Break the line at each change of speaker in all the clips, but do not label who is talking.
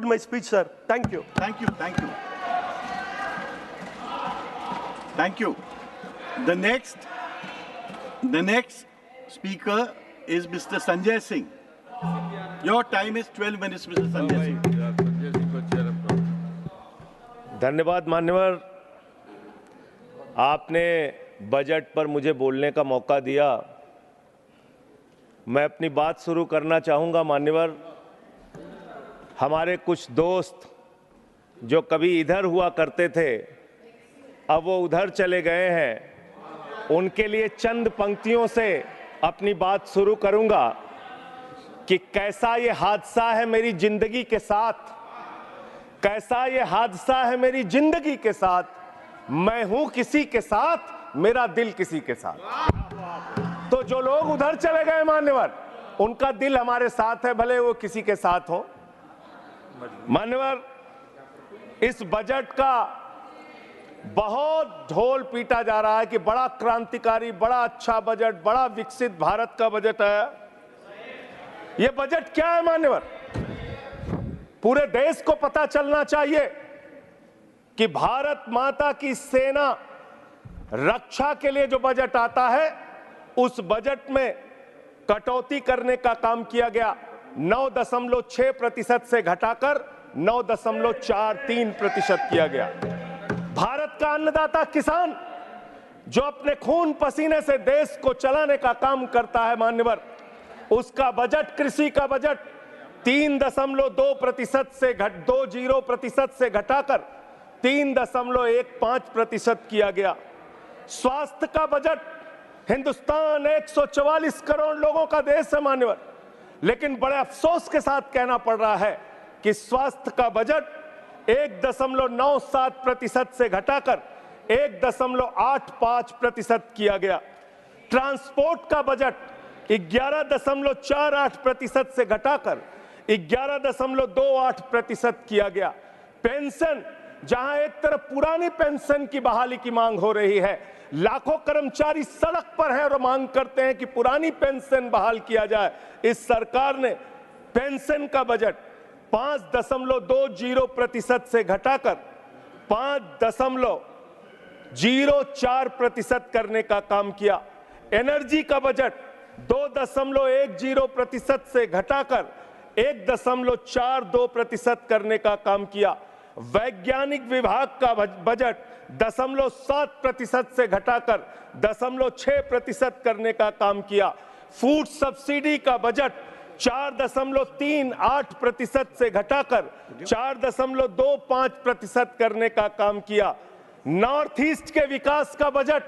my speech, sir. Thank you.
Thank you. Thank you. Thank you. The next speaker is Mr. Sanjay Singh. Your time is 12 minutes, Mr. Sanjay Singh.
धन्यवाद मान्यवर, आपने budget पर मुझे बोलने का मौका दिया। मैं अपनी बात शुरू करना चाहूँगा। मान्यवर, हमारे कुछ दोस्त जो कभी इधर हुआ करते थे, अब वो उधर चले गए हैं। उनके लिए चंद पंक्तियों से अपनी बात शुरू करूँगा कि कैसा ये हादसा है मेरी जिंदगी के साथ, कैसा ये हादसा है मेरी जिंदगी के साथ, मैं हूं किसी के साथ, मेरा दिल किसी के साथ। तो जो लोग उधर चले गए मान्यवर, उनका दिल हमारे साथ है, भले वो किसी के साथ हो। मान्यवर, इस बजट का बहुत ढोल पीटा जा रहा है कि बड़ा क्रांतिकारी, बड़ा अच्छा बजट, बड़ा विकसित भारत का बजट है। यह बजट क्या है मान्यवर? पूरे देश को पता चलना चाहिए कि भारत माता की सेना रक्षा के लिए जो बजट आता है, उस बजट में कटौती करने का काम किया गया। 9.6% से घटाकर 9.43% किया गया। भारत का अन्नदाता किसान जो अपने खून पसीने से देश को चलाने का काम करता है मान्यवर, उसका बजट, कृषि का बजट 3.2% से 20% से घटाकर 3.15% किया गया। स्वास्थ्य का बजट, हिंदुस्तान 144 करोड़ लोगों का देश है मान्यवर, लेकिन बड़े अफसोस के साथ कहना पड़ रहा है कि स्वास्थ्य का बजट 1.97% से घटाकर 1.85% किया गया। ट्रांसपोर्ट का बजट 11.48% से घटाकर 11.28% किया गया। पेंशन, जहां एक तरफ पुरानी पेंशन की बहाली की मांग हो रही है, लाखों कर्मचारी सड़क पर हैं और मांग करते हैं कि पुरानी पेंशन बहाल किया जाए, इस सरकार ने पेंशन का बजट 5.20% से घटाकर 5.04% करने का काम किया। एनर्जी का बजट 2.10% से घटाकर 1.42% करने का काम किया। वैज्ञानिक विभाग का बजट 0.7% से घटाकर 0.6% करने का काम किया। फूड सब्सिडी का बजट 4.38% से घटाकर 4.25% करने का काम किया। नॉर्थ ईस्ट के विकास का बजट,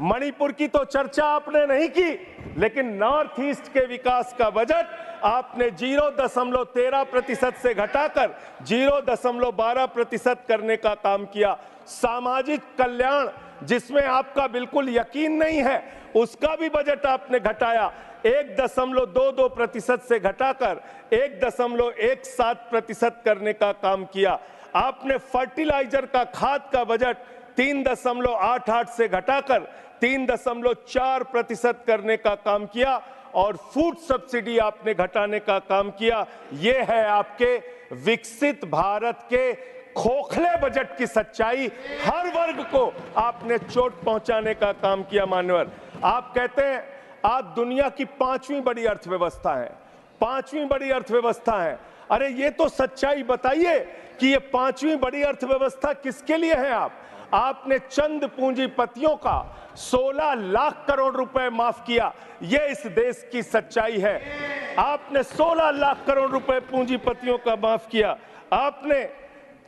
मणिपुर की तो चर्चा आपने नहीं की, लेकिन नॉर्थ ईस्ट के विकास का बजट आपने 0.13% से घटाकर 0.12% करने का काम किया। सामाजिक कल्याण, जिसमें आपका बिल्कुल यकीन नहीं है, उसका भी बजट आपने घटाया। 1.22% से घटाकर 1.17% करने का काम किया। आपने फर्टिलाइजर का, खाद का बजट 3.88 से घटाकर 3.4% करने का काम किया और फूड सब्सिडी आपने घटाने का काम किया। ये है आपके विकसित भारत के खोखले बजट की सच्चाई। हर वर्ग को आपने चोट पहुंचाने का काम किया मान्यवर। आप कहते हैं आज दुनिया की 5वीं बड़ी अर्थव्यवस्था है, 5वीं बड़ी अर्थव्यवस्था है। अरे ये तो सच्चाई बताइए कि ये 5वीं बड़ी अर्थव्यवस्था किसके लिए है? आपने चंद पूंजीपतियों का 16 लाख करोड़ रुपए माफ किया। ये इस देश की सच्चाई है। आपने 16 लाख करोड़ रुपए पूंजीपतियों का माफ किया। आपने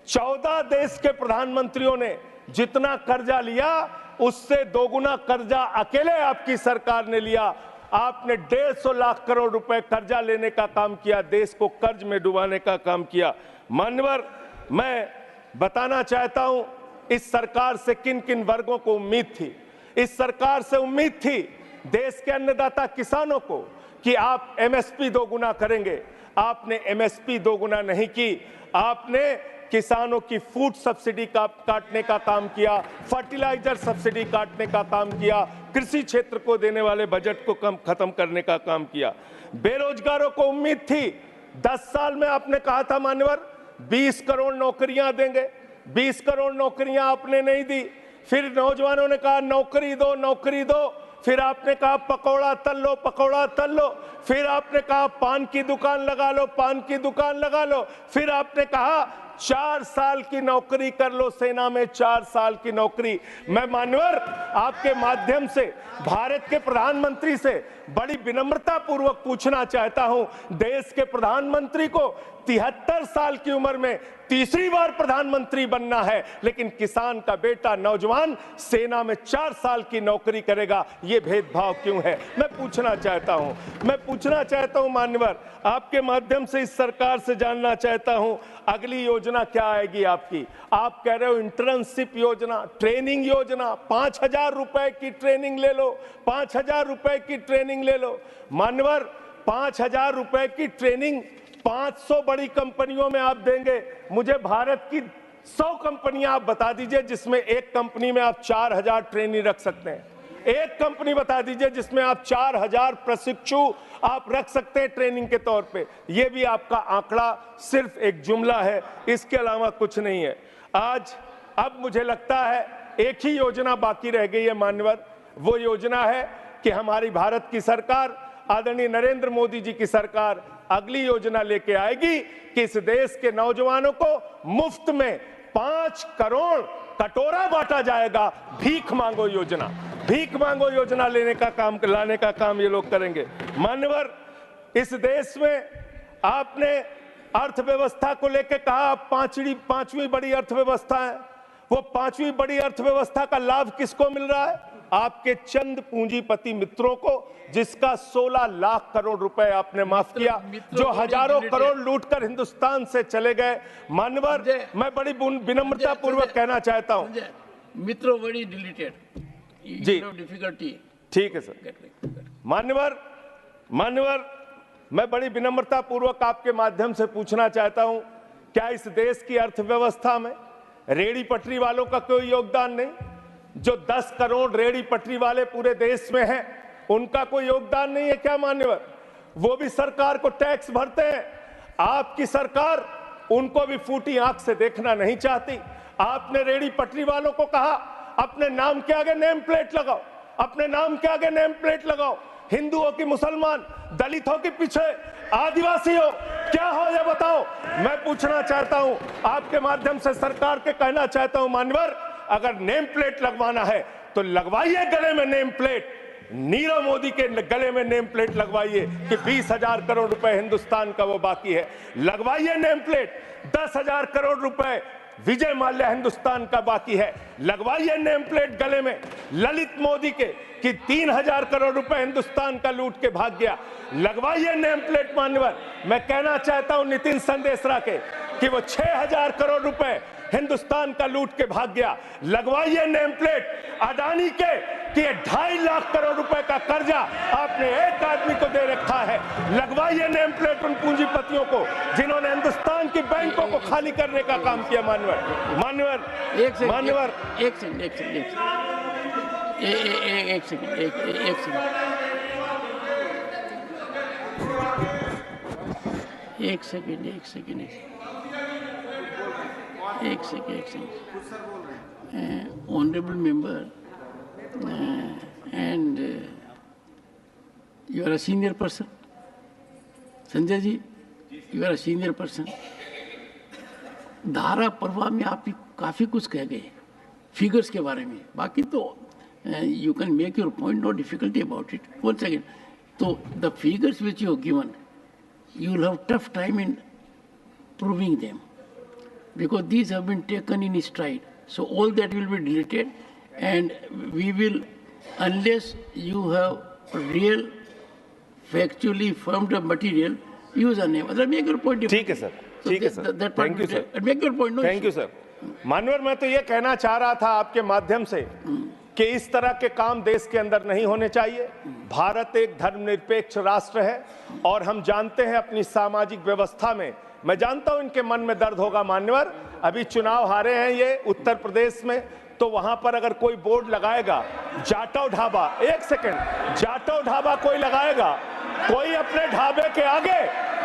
14 देश के प्रधानमंत्रियों ने जितना कर्जा लिया, उससे दोगुना कर्जा अकेले आपकी सरकार ने लिया। आपने 150 लाख करोड़ रुपए कर्जा लेने का काम किया, देश को कर्ज में डुबाने का काम किया। मान्यवर, मैं बताना चाहता हूं इस सरकार से किन किन वर्गों को उम्मीद थी। इस सरकार से उम्मीद थी देश के अन्नदाता किसानों को कि आप एमएसपी दोगुना करेंगे। आपने एमएसपी दोगुना नहीं की। आपने किसानों की फूड सब्सिडी का काटने का काम किया, फर्टिलाइजर सब्सिडी काटने का काम किया, कृषि क्षेत्र को देने वाले बजट को खत्म करने का काम किया। बेरोजगारों को उम्मीद थी, 10 साल में आपने कहा था मान्यवर 20 करोड़ नौकरियां देंगे, 20 करोड़ नौकरियां आपने नहीं दी। फिर नौजवानों ने कहा नौकरी दो, नौकरी दो। फिर आपने कहा पकौड़ा तल लो, पकौड़ा तल लो। फिर आपने कहा पान की दुकान लगा लो, पान की दुकान लगा लो। फिर आपने कहा 4 साल की नौकरी कर लो सेना में, 4 साल की नौकरी। मैं मान्यवर आपके माध्यम से भारत के प्रधानमंत्री से बड़ी विनम्रता पूर्वक पूछना चाहता हूं, देश के प्रधानमंत्री को 73 साल की उम्र में तीसरी बार प्रधानमंत्री बनना है, लेकिन किसान का बेटा नौजवान सेना में 4 साल की नौकरी करेगा, ये भेदभाव क्यों है? मैं पूछना चाहता हूं मान्यवर, आपके माध्यम से इस सरकार से जानना चाहता हूं, अगली योजना क्या आएगी आपकी? आप कह रहे हो इंटर्नशिप योजना, ट्रेनिंग योजना, 5,000 रुपए की ट्रेनिंग ले लो, 5,000 रुपए की ट्रेनिंग ले लो। मान्यवर 5,000 रुपए की ट्रेनिंग 500 बड़ी कंपनियों में आप देंगे। मुझे भारत की 100 कंपनियां आप बता दीजिए जिसमें एक कंपनी में आप 4,000 ट्रेनी रख सकते हैं। एक कंपनी बता दीजिए जिसमें आप 4,000 प्रशिक्षु आप रख सकते हैं ट्रेनिंग के तौर पे। ये भी आपका आंकड़ा सिर्फ एक जुमला है, इसके अलावा कुछ नहीं है। अब मुझे लगता है एक ही योजना बाकी रह गई है मान्यवर, वो योजना है कि हमारी भारत की सरकार, आदरणीय नरेंद्र मोदी जी की सरकार अगली योजना लेके आएगी कि इस देश के नौजवानों को मुफ्त में 5 करोड़ कटोरा बांटा जाएगा। भीख मांगो योजना, भीख मांगो योजना लाने का काम ये लोग करेंगे। मान्यवर इस देश में आपने अर्थव्यवस्था को लेकर कहा पांचवी बड़ी अर्थव्यवस्था है। वो 5वीं बड़ी अर्थव्यवस्था का लाभ किसको मिल रहा है? आपके चंद पूंजीपति मित्रों को, जिसका 16 लाख करोड़ रुपए आपने माफ किया, जो हजारों करोड़ लूटकर हिंदुस्तान से चले गए। मान्यवर मैं बड़ी विनम्रता पूर्वक कहना चाहता हूं,
मित्रों बड़ी डिलीटेड
जी,
डिफिकल्टी।
ठीक है सर। मान्यवर मैं बड़ी विनम्रता पूर्वक आपके माध्यम से पूछना चाहता हूं, क्या इस देश की अर्थव्यवस्था में रेहड़ी पटरी वालों का कोई योगदान नहीं? जो 10 करोड़ रेहड़ी पटरी वाले पूरे देश में हैं, उनका कोई योगदान नहीं है क्या मान्यवर? वो भी सरकार को टैक्स भरते हैं। आपकी सरकार उनको भी फूटी आंख से देखना नहीं चाहती। आपने रेहड़ी पटरी वालों को कहा अपने नाम के आगे नेम प्लेट लगाओ, अपने नाम के आगे नेम प्लेट लगाओ। हिंदुओं की, मुसलमान, दलितों के पीछे आदिवासी हो, क्या हो ये बताओ। मैं पूछना चाहता हूं, आपके माध्यम से सरकार के कहना चाहता हूं मान्यवर, अगर नेम प्लेट लगवाना है तो लगवाइए गले में नेम प्लेट। नीरव मोदी के गले में नेम प्लेट लगवाइए कि 20,000 करोड़ रुपए हिंदुस्तान का वो बाकी है। लगवाइए नेम प्लेट। 10,000 करोड़ रुपए विजय माल्या हिंदुस्तान का बाकी है। लगवाइए नेम प्लेट गले में ललित मोदी के कि 3,000 करोड़ रुपए हिंदुस्तान का लूट के भाग गया। लगवाइए नेम प्लेट मान्यवर। मैं कहना चाहता हूं नितिन संदेशरा के कि वो 6,000 करोड़ रुपए हिंदुस्तान का लूट के भाग गया। लगवाइए नेम प्लेट अडानी के कि 2.5 लाख करोड़ रुपए का कर्जा आपने एक आदमी को दे रखा है। लगवाइए नेम प्लेट उन पूंजीपतियों को जिन्होंने हिंदुस्तान की बैंकों को खाली करने का काम किया। मान्यवर
एक second. Honorable member, and you are a senior person. Sanjay ji, you are a senior person. धारा प्रवाह में आप काफी कुछ कह गए फिगर्स के बारे में, बाकी तो you can make your point, no difficulty about it. One second. So the figures which you have given, you will have tough time in proving them, because these have been taken in stride. So all that will be deleted, and we will, unless you have real, factually firmed up material, use a name. Make your point.
ठीक है sir, ठीक है sir, thank you sir,
make your point.
Thank you sir. मानवर मैं तो ये कहना चाह रहा था आपके माध्यम से कि इस तरह के काम देश के अंदर नहीं होने चाहिए। भारत एक धर्मनिरपेक्ष राष्ट्र है और हम जानते हैं अपनी सामाजिक व्यवस्था में, मैं जानता हूं इनके मन में दर्द होगा मान्यवर, अभी चुनाव हारे हैं ये उत्तर प्रदेश में, तो वहां पर अगर कोई बोर्ड लगाएगा जाटव ढाबा, एक सेकंड, जाटव ढाबा कोई लगाएगा, कोई अपने ढाबे के आगे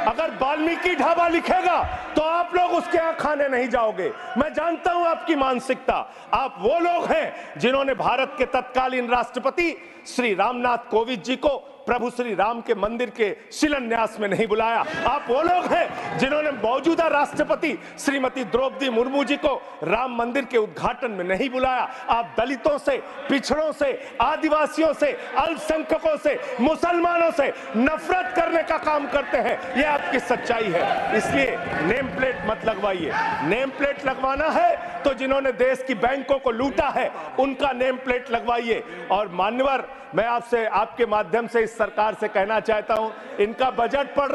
अगर वाल्मीकि ढाबा लिखेगा तो आप लोग उसके यहाँ खाने नहीं जाओगे। मैं जानता हूं आपकी मानसिकता। आप वो लोग हैं जिन्होंने भारत के तत्कालीन राष्ट्रपति श्री रामनाथ कोविंद जी को प्रभु श्री राम के मंदिर के शिलान्यास में नहीं बुलाया। आप वो लोग हैं जिन्होंने मौजूदा राष्ट्रपति श्रीमती द्रौपदी मुर्मू जी को राम मंदिर के उद्घाटन में नहीं बुलाया। आप दलितों से, पिछड़ों से, आदिवासियों से, अल्पसंख्यकों से, मुसलमानों से नफरत करने का काम करते हैं। यह आपकी सच्चाई है। इसलिए नेम प्लेट मत लगवाइए। नेम प्लेट लगवाना है तो जिन्होंने देश की बैंकों को लूटा है उनका नेम प्लेट लगवाइए। और मान्यवर, मैं आपसे, आपके माध्यम से इस सरकार से कहना चाहता हूं, इनका बजट पड़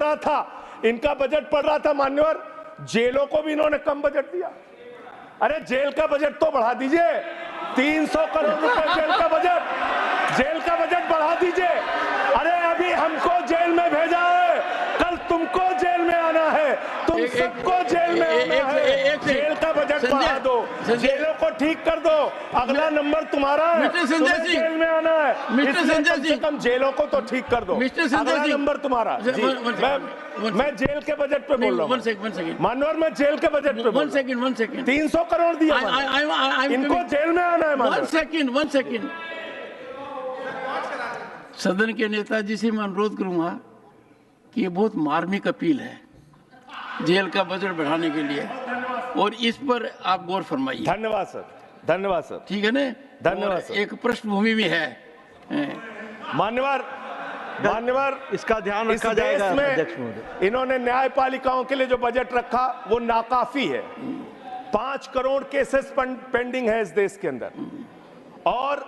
रहा था मान्यवर, जेलों को भी इन्होंने कम बजट दिया। अरे जेल का बजट तो बढ़ा दीजिए, 300 करोड़ रुपए जेल का बजट बढ़ा दीजिए। अरे अभी हमको जेल में भेजा है, कल तुमको जेल में आना है, तुम सबको जेल में आना है। जेल का बजट बढ़ा दो, जेलों को ठीक कर दो, अगला नंबर तुम्हारा है, तुम्हें जेल में आना है। कम से कम जेलों को तो ठीक कर दो, अगला नंबर तुम्हारा। मैं जेल के बजट पे बोल रहा हूँ मानवर, मैं जेल के बजट पे बोल रहा हूँ। 300 करोड़ दिया, इनको जेल में आना है।
वन सेकंड सदन के नेताजी से मैं अनुरोध करूंगा कि ये बहुत मार्मिक अपील है जेल का बजट बढ़ाने के लिए, और इस पर आप गौर फरमाइए।
धन्यवाद सर, धन्यवाद सर।
ठीक है ना,
धन्यवाद सर।
एक पृष्ठभूमि भी है
मान्यवर,
इसका ध्यान रखा जाएगा।
में इन्होंने न्यायपालिकाओं के लिए जो बजट रखा वो नाकाफी है। 5 करोड़ केसेस पेंडिंग है इस देश के अंदर, और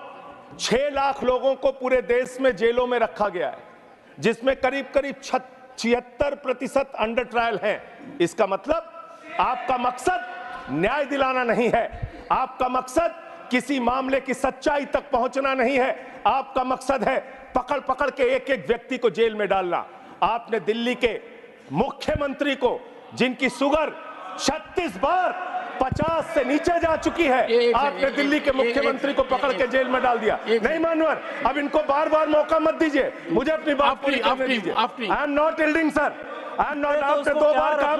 6 लाख लोगों को पूरे देश में जेलों में रखा गया है, जिसमें करीब 76% अंडर ट्रायल है। इसका मतलब आपका मकसद न्याय दिलाना नहीं है, आपका मकसद किसी मामले की सच्चाई तक पहुंचना नहीं है, आपका मकसद है पकड़ पकड़ के एक एक व्यक्ति को जेल में डालना। आपने दिल्ली के मुख्यमंत्री को, जिनकी शुगर 36 बार 50 से नीचे जा चुकी है, आपने दिल्ली के मुख्यमंत्री को पकड़ के जेल में डाल दिया। नहीं मानवर, अब इनको बार बार मौका मत दीजिए, मुझे अपनी बात पूरी करने दीजिए। I am not yielding sir, I am not. आपने 2 बार कहा,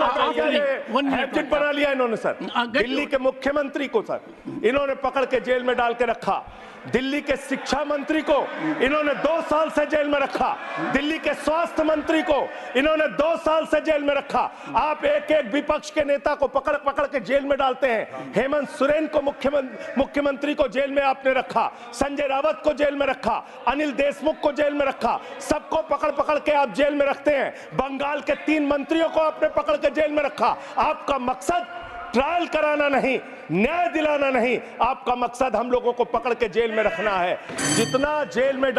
हैबिट बना लिया इन्होंने सर। दिल्ली के मुख्यमंत्री को सर इन्होंने पकड़ के जेल में डाल के रखा। दिल्ली के शिक्षा मंत्री को इन्होंने 2 साल से जेल में रखा। दिल्ली के स्वास्थ्य मंत्री को इन्होंने 2 साल से जेल में रखा। आप एक एक विपक्ष के नेता को पकड़ पकड़ के जेल में डालते हैं। हेमंत सोरेन को मुख्यमंत्री को जेल में आपने रखा, संजय रावत को जेल में रखा, अनिल देशमुख को जेल में रखा, सबको पकड़ पकड़ के आप जेल में रखते हैं। बंगाल के 3 मंत्रियों को आपने पकड़ के जेल में रखा। आपका मकसद ट्रायल कराना नहीं, न्याय दिलाना नहीं, आपका मकसद हम लोगों को पकड़ के जेल में रखना है। जितना जेल में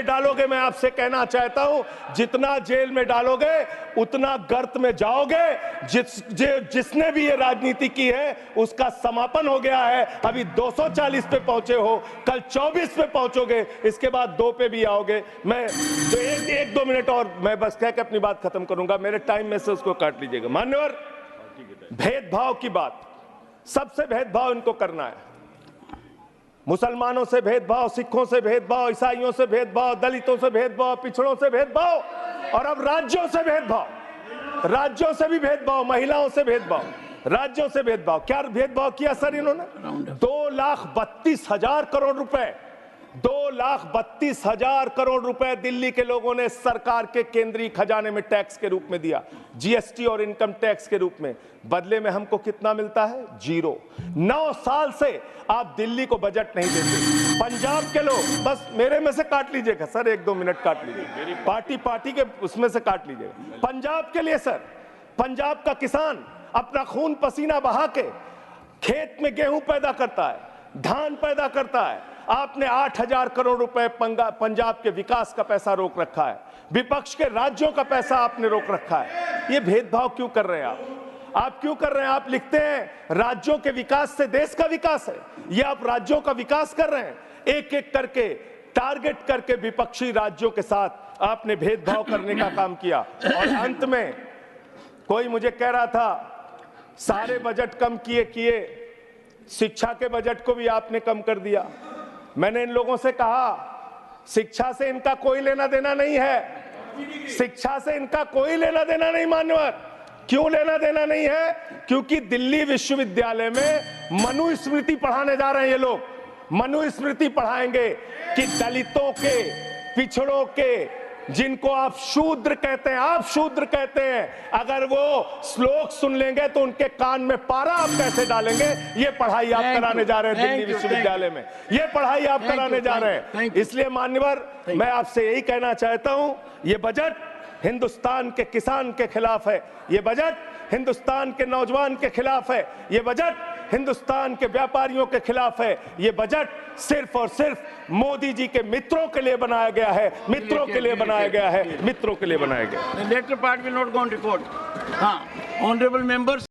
डालोगे, मैं आपसे कहना चाहता हूं, जितना जेल में डालोगे उतना गर्त में जाओगे। जिसने भी ये राजनीति की है उसका समापन हो गया है। अभी 240 पे पहुंचे हो, कल 24 पे पहुंचोगे, इसके बाद 2 पे भी आओगे। मैं तो 1-2 मिनट और मैं बस कह के अपनी बात खत्म करूंगा, मेरे टाइम में से उसको काट लीजिएगा। मान्यवर, भेदभाव की बात, सबसे भेदभाव इनको करना है। मुसलमानों से भेदभाव, सिखों से भेदभाव, ईसाइयों से भेदभाव, दलितों से भेदभाव, पिछड़ों से भेदभाव, और अब राज्यों से भेदभाव। राज्यों से भी भेदभाव, महिलाओं से भेदभाव, राज्यों से भेदभाव। क्या भेदभाव किया सर इन्होंने? 2,32,000 करोड़ रुपए, 2,32,000 करोड़ रुपए दिल्ली के लोगों ने सरकार के केंद्रीय खजाने में टैक्स के रूप में दिया, जीएसटी और इनकम टैक्स के रूप में। बदले में हमको कितना मिलता है? 0। 9 साल से आप दिल्ली को बजट नहीं देते। पंजाब के लोग, बस मेरे में से काट लीजिएगा सर, 1-2 मिनट काट लीजिए, मेरी पार्टी के उसमें से काट लीजिएगा। पंजाब के लिए सर, पंजाब का किसान अपना खून पसीना बहा के खेत में गेहूं पैदा करता है, धान पैदा करता है। आपने 8,000 करोड़ रुपए पंजाब के विकास का पैसा रोक रखा है, विपक्ष के राज्यों का पैसा आपने रोक रखा है। ये भेदभाव क्यों कर रहे हैं आप क्यों कर रहे हैं? आप लिखते हैं राज्यों के विकास से देश का विकास है, ये आप राज्यों का विकास कर रहे हैं। एक एक करके टारगेट करके विपक्षी राज्यों के साथ आपने भेदभाव करने का काम किया। और अंत में कोई मुझे कह रहा था सारे बजट कम किए, शिक्षा के बजट को भी आपने कम कर दिया। मैंने इन लोगों से कहा शिक्षा से इनका कोई लेना देना नहीं है, शिक्षा से इनका कोई लेना देना नहीं मान्यवर। क्यों लेना देना नहीं है? क्योंकि दिल्ली विश्वविद्यालय में मनुस्मृति पढ़ाने जा रहे हैं ये लोग। मनुस्मृति पढ़ाएंगे कि दलितों के, पिछड़ों के, जिनको आप शूद्र कहते हैं, आप शूद्र कहते हैं, अगर वो श्लोक सुन लेंगे तो उनके कान में पारा आप कैसे डालेंगे? ये पढ़ाई आप कराने जा रहे हैं दिल्ली विश्वविद्यालय में। ये पढ़ाई आप कराने जा रहे हैं। इसलिए मान्यवर, मैं आपसे यही कहना चाहता हूं, ये बजट हिंदुस्तान के किसान के खिलाफ है, ये बजट हिंदुस्तान के नौजवान के खिलाफ है, ये बजट हिंदुस्तान के व्यापारियों के खिलाफ है, ये बजट सिर्फ और सिर्फ मोदी जी के मित्रों के लिए बनाया गया है, मित्रों के लिए बनाया गया है, मित्रों के लिए बनाया गया है।
The later part will not go on record. हाँ, honorable members.